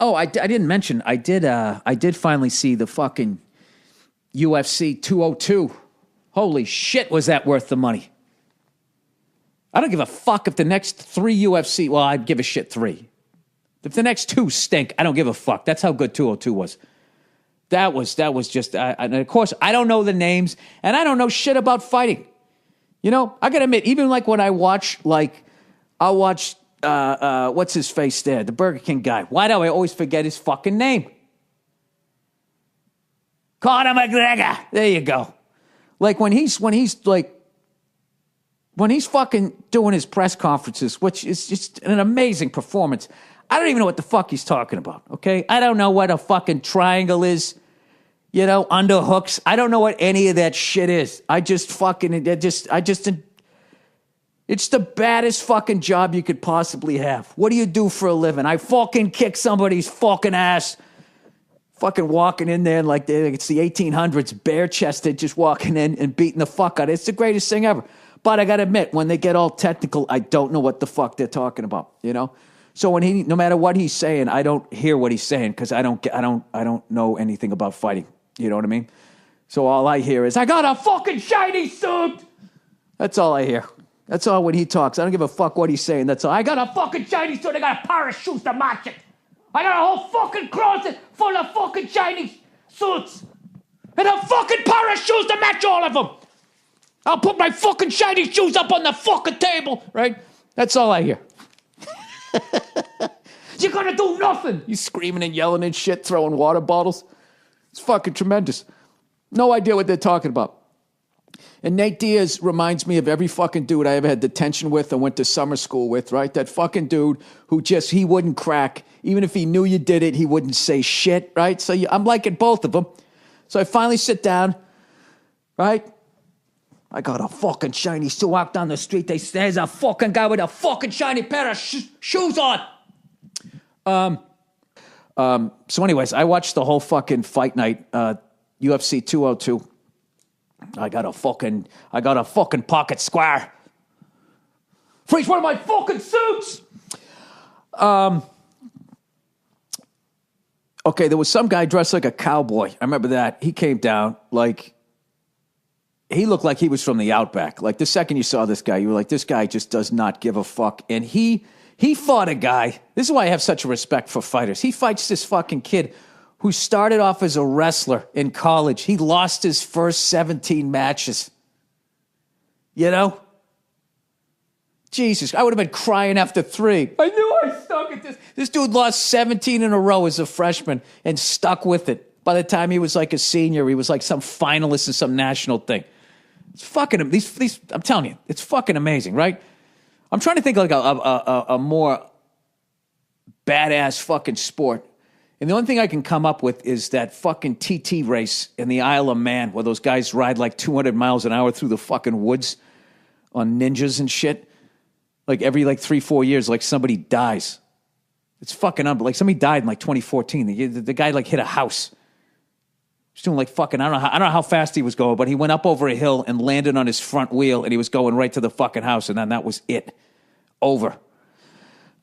Oh, I didn't mention. I did finally see the fucking UFC 202. Holy shit, was that worth the money? I don't give a fuck if the next 3 UFC. Well, I'd give a shit 3. If the next 2 stink, I don't give a fuck. That's how good 202 was. That was just. And of course, I don't know the names, and I don't know shit about fighting. You know, I gotta admit, even like when I watch, like, I'll watch. What's his face there? The Burger King guy. Why do I always forget his fucking name? Conor McGregor. There you go. Like when he's fucking doing his press conferences, which is just an amazing performance. I don't even know what the fuck he's talking about. Okay, I don't know what a fucking triangle is. You know, underhooks. I don't know what any of that shit is. It's the baddest fucking job you could possibly have. What do you do for a living? I fucking kick somebody's fucking ass. Fucking walking in there like it's the 1800s, bare-chested, just walking in and beating the fuck out. It's the greatest thing ever. But I gotta admit, when they get all technical, I don't know what the fuck they're talking about, you know? So when no matter what he's saying, I don't hear what he's saying because I don't know anything about fighting. You know what I mean? So all I hear is, I got a fucking shiny suit. That's all I hear. That's all when he talks. I don't give a fuck what he's saying. That's all. I got a fucking shiny suit. I got a pair of shoes to match it. I got a whole fucking closet full of fucking shiny suits. And a fucking pair of shoes to match all of them. I'll put my fucking shiny shoes up on the fucking table, right? That's all I hear. You're gonna do nothing. He's screaming and yelling and shit, throwing water bottles. It's fucking tremendous. No idea what they're talking about. And Nate Diaz reminds me of every fucking dude I ever had detention with and went to summer school with, right? That fucking dude who he wouldn't crack. Even if he knew you did it, he wouldn't say shit, right? So I'm liking both of them. So I finally sit down, right? I got a fucking shiny suit. Walk down the street. There's a fucking guy with a fucking shiny pair of shoes on. So anyways, I watched the whole fucking fight night, UFC 202. I got a fucking pocket square for each one of my fucking suits. Okay, there was some guy dressed like a cowboy. I remember that. He came down like he looked like he was from the outback. Like the second you saw this guy, you were like, this guy just does not give a fuck. And he fought a guy. This is why I have such a respect for fighters. He fights this fucking kid who started off as a wrestler in college. He lost his first 17 matches. You know? Jesus, I would have been crying after 3. I knew I stuck at this. This dude lost 17 in a row as a freshman and stuck with it. By the time he was like a senior, he was like some finalist in some national thing. It's fucking, these I'm telling you, it's fucking amazing, right? I'm trying to think like a more badass fucking sport. And the only thing I can come up with is that fucking TT race in the Isle of Man where those guys ride like 200 miles an hour through the fucking woods on ninjas and shit. Like every 3-4 years, like somebody dies. It's fucking unbelievable. Like somebody died in like 2014. The guy like hit a house. He's doing like fucking, I don't know how fast he was going, but he went up over a hill and landed on his front wheel and he was going right to the fucking house. And then that was it. Over.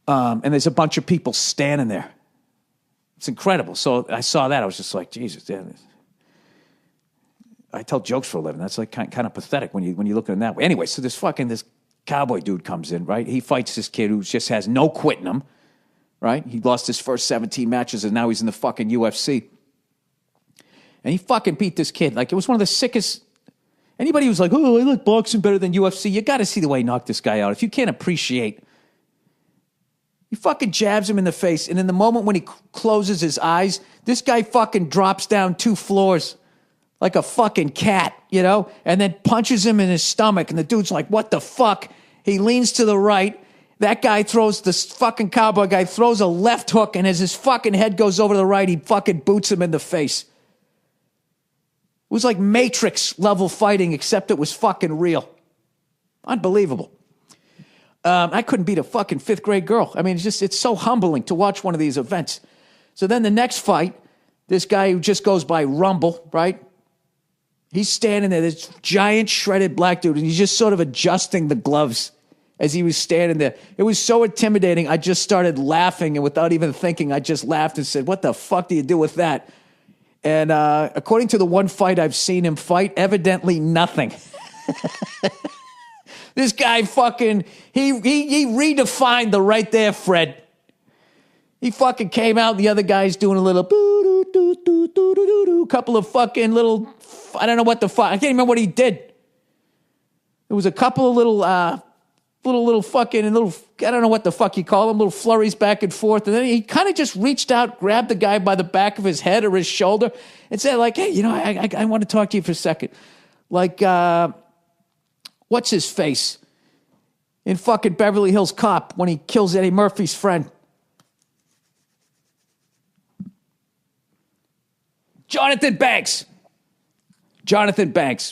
And there's a bunch of people standing there. It's incredible. So I saw that. I was just like, Jesus, damn. I tell jokes for a living. That's like kind of pathetic when you look at it that way. Anyway, so this cowboy dude comes in, right? He fights this kid who just has no quit in him, right? He lost his first 17 matches and now he's in the fucking UFC. And he fucking beat this kid. Like, it was one of the sickest. Anybody who's like, oh, I like boxing better than UFC, you got to see the way he knocked this guy out. If you can't appreciate, he fucking jabs him in the face. And in the moment when he closes his eyes, this guy fucking drops down 2 floors like a fucking cat, you know, and then punches him in his stomach. And the dude's like, what the fuck? He leans to the right. That guy this fucking cowboy guy throws a left hook. And as his fucking head goes over to the right, he fucking boots him in the face. It was like Matrix level fighting, except it was fucking real. Unbelievable. I couldn't beat a fucking 5th grade girl. I mean, it's so humbling to watch one of these events. So then the next fight, this guy who just goes by Rumble, right? He's standing there, this giant shredded black dude, and he's just sort of adjusting the gloves. as he was standing there. It was so intimidating. I just started laughing, and without even thinking, I just laughed and said, what the fuck do you do with that? And according to the one fight I've seen him fight, evidently nothing. This guy fucking, he redefined the right there, Fred. He fucking came out, the other guy's doing a little couple of fucking little, I don't know what the fuck, I can't remember what he did. There was a couple of little fucking, I don't know what the fuck you call them, little flurries back and forth. And then he kind of just reached out, grabbed the guy by the back of his head or his shoulder and said like, hey, I want to talk to you for a second. Like, what's his face in fucking Beverly Hills Cop when he kills Eddie Murphy's friend? Jonathan Banks.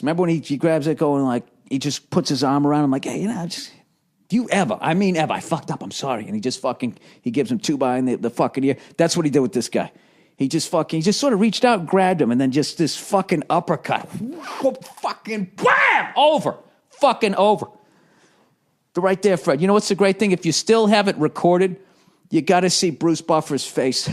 Remember when he grabs it going like, he just puts his arm around him like, hey, do you ever, I fucked up, I'm sorry. And he just fucking, he gives him 2 by in the fucking ear. That's what he did with this guy. He just sort of reached out, grabbed him, and then just this fucking uppercut. Fucking bam! Over. Fucking over. The right there, Fred. You know what's the great thing? If you still have it recorded, you got to see Bruce Buffer's face.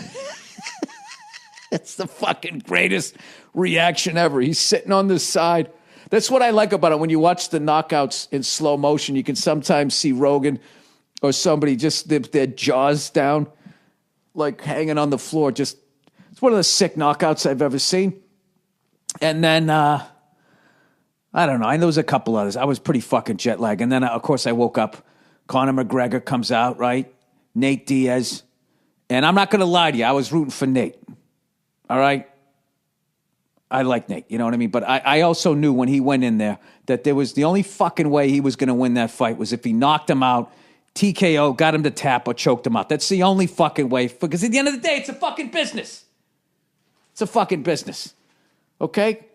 It's the fucking greatest reaction ever. He's sitting on the side. That's what I like about it. When you watch the knockouts in slow motion, you can sometimes see Rogan or somebody just their jaws down, like hanging on the floor. Just, it's one of the sick knockouts I've ever seen. And then, I don't know. I know there's a couple others. I was pretty fucking jet lagged. And then, of course, I woke up. Conor McGregor comes out, right? Nate Diaz. And I'm not going to lie to you. I was rooting for Nate. All right? I like Nate, you know what I mean? But I also knew when he went in there that there was the only fucking way he was going to win that fight was if he knocked him out, TKO, got him to tap, or choked him out. That's the only fucking way. Because at the end of the day, it's a fucking business. It's a fucking business. Okay?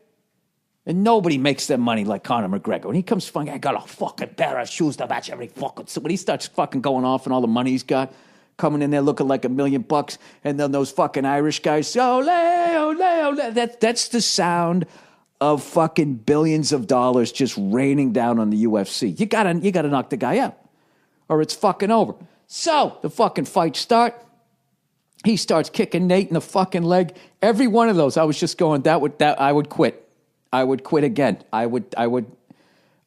And nobody makes their money like Conor McGregor. When he comes fucking, I got a fucking pair of shoes to match every fucking. So when he starts fucking going off and all the money he's got, coming in there looking like $1 million, and then those fucking Irish guys, ole, ole, ole. That's the sound of fucking billions of dollars just raining down on the UFC. You gotta knock the guy out, or it's fucking over. So the fucking fights start. He starts kicking Nate in the fucking leg. Every one of those, I was just going, that I would quit. I would quit again. I would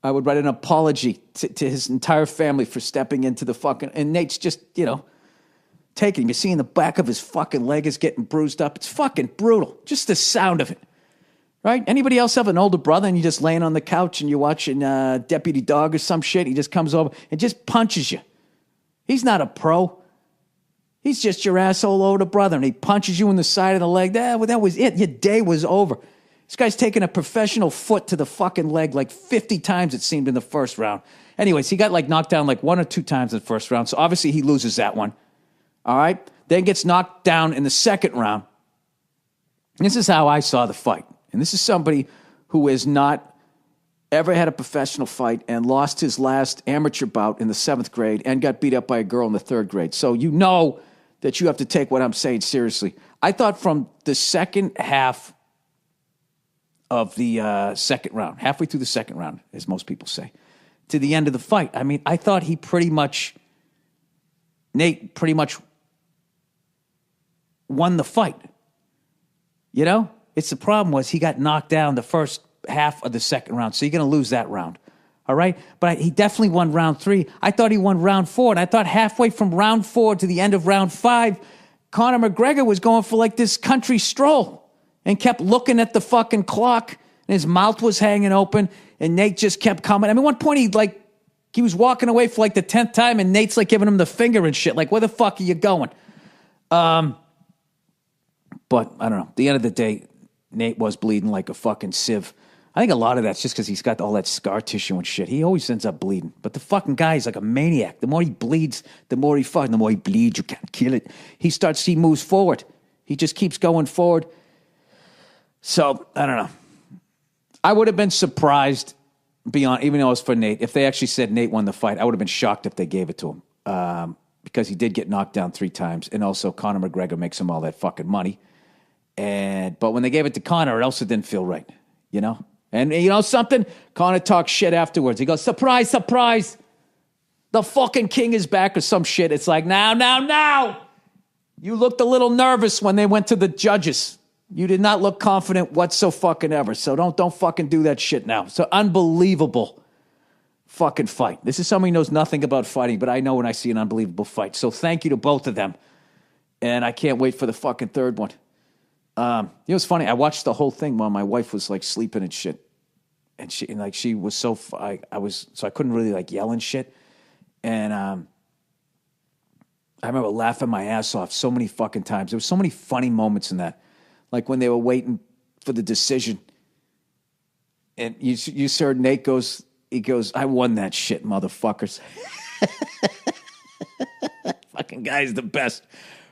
write an apology to his entire family for stepping into the fucking, and Nate's just, taking him. You're seeing the back of his fucking leg is getting bruised up. It's fucking brutal. Just the sound of it. Right? Anybody else have an older brother and you're just laying on the couch and you're watching Deputy Dog or some shit? He just comes over and just punches you. He's not a pro. He's just your asshole older brother, and he punches you in the side of the leg. That was it. Your day was over. This guy's taking a professional foot to the fucking leg like 50 times, it seemed, in the first round. Anyways, he got knocked down 1 or 2 times in the first round, so obviously he loses that one. All right? Then gets knocked down in the second round. This is how I saw the fight. And this is somebody who has not ever had a professional fight and lost his last amateur bout in the 7th grade and got beat up by a girl in the 3rd grade. So you know that you have to take what I'm saying seriously. I thought from the second half of the second round, halfway through the second round, as most people say, to the end of the fight, I thought Nate pretty much won the fight. It's the problem was he got knocked down the first half of the second round, so you're going to lose that round. All right? But he definitely won round 3. I thought he won round 4, and I thought halfway from round 4 to the end of round 5, Conor McGregor was going for this country stroll and kept looking at the fucking clock, and his mouth was hanging open, and Nate just kept coming. One point he was walking away for the 10th time, and Nate's giving him the finger and shit. Where the fuck are you going? But I don't know. At the end of the day, Nate was bleeding like a fucking sieve. I think a lot of that's just because he's got all that scar tissue and shit. He always ends up bleeding. But the fucking guy is like a maniac. The more he bleeds, the more he fucks. The more he bleeds, you can't kill it. He moves forward. He just keeps going forward. So, I don't know. I would have been surprised even though it was for Nate, if they actually said Nate won the fight. I would have been shocked if they gave it to him. Because he did get knocked down 3 times. And also Conor McGregor makes him all that fucking money. But when they gave it to Conor, it also didn't feel right, And you know something? Conor talks shit afterwards. He goes, surprise, surprise. The fucking king is back or some shit. It's like, now. You looked a little nervous when they went to the judges. You did not look confident whatsoever. So don't fucking do that shit now. It's an unbelievable fucking fight. This is somebody who knows nothing about fighting, but I know when I see an unbelievable fight. So thank you to both of them. And I can't wait for the fucking third one. It's funny. I watched the whole thing while my wife was like sleeping and shit. And she was so, I couldn't really like yell and shit. And I remember laughing my ass off so many fucking times. There were so many funny moments in that. Like when they were waiting for the decision. And you heard Nate goes, I won that shit, motherfuckers. Fucking guy's the best,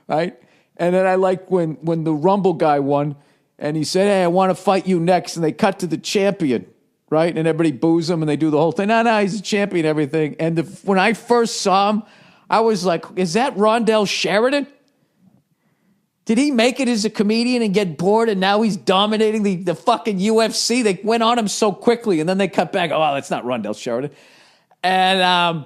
right? And then I like when the Rumble guy won and he said, hey, I want to fight you next. And they cut to the champion. Right? And everybody boos him and they do the whole thing. No, he's a champion and everything. And when I first saw him, I was like, is that Rondell Sheridan? Did he make it as a comedian and get bored and now he's dominating the fucking UFC? They went on him so quickly and then they cut back. Oh, that's not Rondell Sheridan. And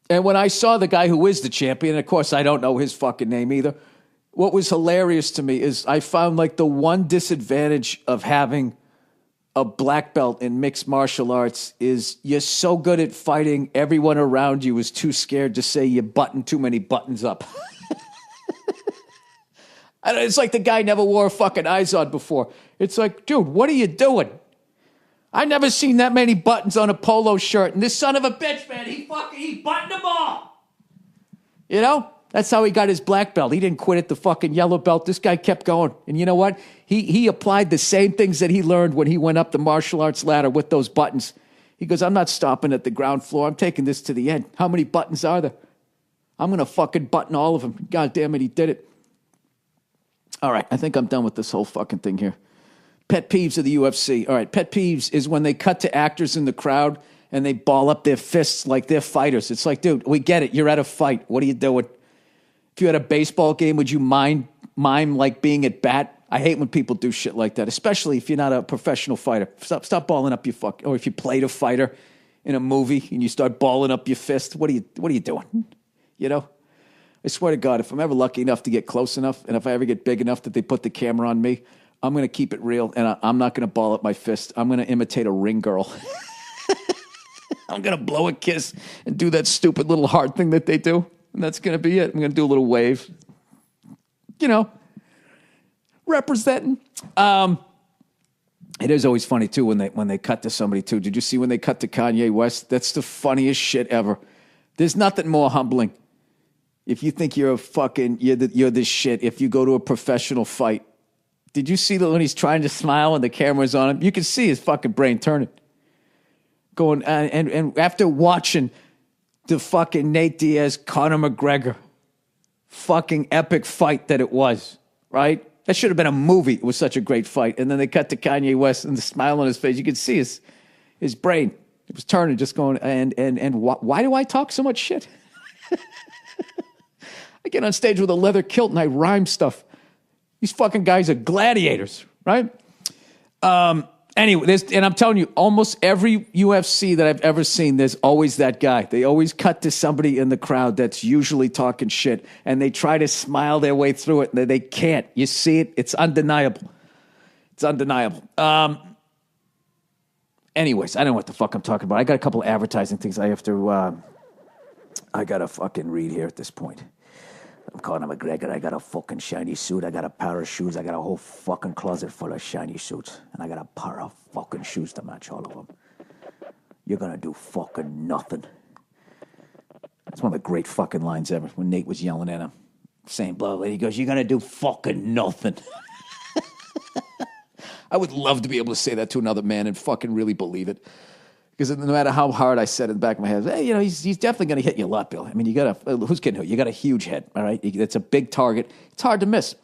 when I saw the guy who is the champion, and of course I don't know his fucking name either, what was hilarious to me is I found like the one disadvantage of having a black belt in mixed martial arts is you're so good at fighting, everyone around you is too scared to say you button too many buttons up. It's like the guy never wore a fucking Izod before. It's like, dude, what are you doing? I never seen that many buttons on a polo shirt, and this son of a bitch, man, he buttoned them all. You know? That's how he got his black belt. He didn't quit at the fucking yellow belt. This guy kept going. And you know what? He applied the same things that he learned when he went up the martial arts ladder with those buttons. He goes, I'm not stopping at the ground floor. I'm taking this to the end. How many buttons are there? I'm going to fucking button all of them. God damn it, he did it. All right, I think I'm done with this whole fucking thing here. Pet peeves of the UFC. All right, pet peeves is when they cut to actors in the crowd and they ball up their fists like they're fighters. It's like, dude, we get it. You're at a fight. What are you doing? If you had a baseball game, would you mime like being at bat? I hate when people do shit like that, especially if you're not a professional fighter. Stop balling up your fuck. Or if you played a fighter in a movie and you start balling up your fist, what are you doing? You know? I swear to God, if I'm ever lucky enough to get close enough, and if I ever get big enough that they put the camera on me, I'm going to keep it real, and I'm not going to ball up my fist. I'm going to imitate a ring girl. I'm going to blow a kiss and do that stupid little heart thing that they do. And that's going to be it. I'm going to do a little wave. You know, representing. It is always funny, too, when they cut to somebody, too. Did you see when they cut to Kanye West? That's the funniest shit ever. There's nothing more humbling. If you think you're you're this shit, if you go to a professional fight. Did you see when he's trying to smile and the camera's on him? You can see his fucking brain turning. Going, and after watching the fucking Nate Diaz, Conor McGregor fucking epic fight that it was, right? That should have been a movie. It was such a great fight. And then they cut to Kanye West and the smile on his face. You could see his brain. It was turning, just going, and why do I talk so much shit? I get on stage with a leather kilt and I rhyme stuff. These fucking guys are gladiators, right? Anyway, and I'm telling you, almost every UFC that I've ever seen, there's always that guy. They always cut to somebody in the crowd that's usually talking shit, and they try to smile their way through it, and they can't. You see it? It's undeniable. It's undeniable. Anyways, I don't know what the fuck I'm talking about. I got a couple of advertising things I have to, I got to fucking read here at this point. I'm Conor McGregor. I got a fucking shiny suit. I got a pair of shoes. I got a whole fucking closet full of shiny suits. And I got a pair of fucking shoes to match all of them. You're going to do fucking nothing. That's one of the great fucking lines ever when Nate was yelling at him. Saying blah, blah. He goes, you're going to do fucking nothing. I would love to be able to say that to another man and fucking really believe it. Because no matter how hard I said in the back of my head, hey, you know, he's definitely going to hit you a lot, Bill. I mean, who's kidding who? You got a huge head, all right? It's a big target. It's hard to miss.